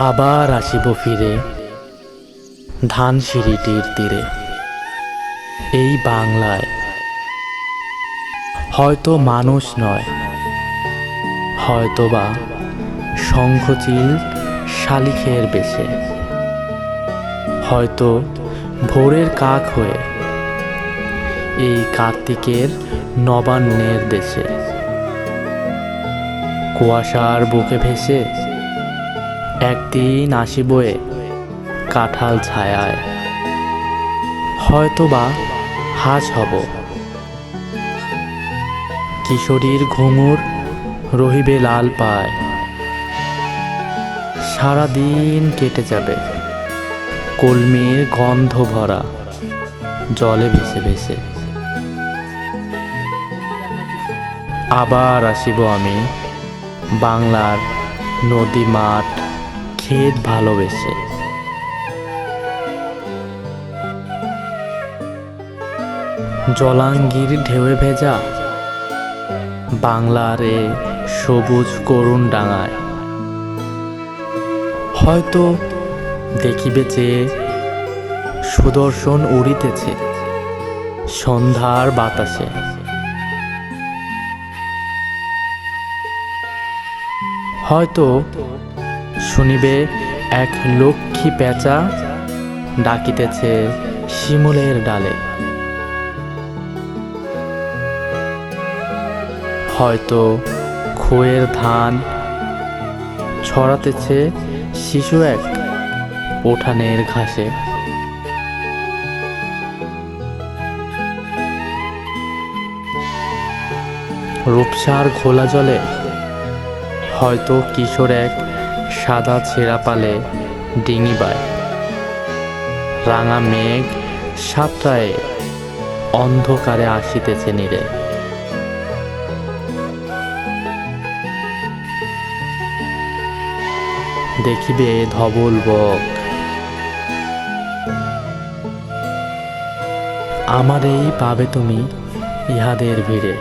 আবার আসিব ফিরে ধানসিঁড়িটির তীরে। এই বাংলায় হয়তো মানুষ নয়, হয়তোবা শঙ্খচিল শালিখের বেশে, হয়তো ভোরের কাক হয়ে এই কার্তিকের নবান্নের দেশে। কুয়াশার বুকে ভেসে একদিন আসিবয়ে কাঁঠাল ছায়ায়, হয়তোবা হাজ হব। কিশোরীর ঘুঙুর রহিবে লাল পায়, সারাদিন কেটে যাবে কলমির গন্ধ ভরা জলে ভেসে ভেসে। আবার আসিব আমি বাংলার নদী মাঠ ক্ষেত ভালোবেসে। জলাঙ্গির ঢেউয়ে ভেজা বাংলার এ সবুজ করুণ ডাঙায়, হয়তো দেখিবে চেয়ে সুদর্শন উড়িতেছে সন্ধ্যার বাতাসে। হয়তো শুনিবে এক লক্ষ্মী পেঁচা ডাকিতেছে শিমুলের ডালে। হয়তো খোয়ের ধান ছড়াতেছে শিশু এক উঠানের ঘাসে। রূপসার ঘোলা জলে হয়তো কিশোর এক সাদা ছেঁড়া পালে ডিঙি বায়। রাঙা মেঘ সাতটায় অন্ধকারে আসিতেছে নীরে। দেখিবে ধবল বক আমারেই পাবে তুমি ইহাদের ভিড়ে।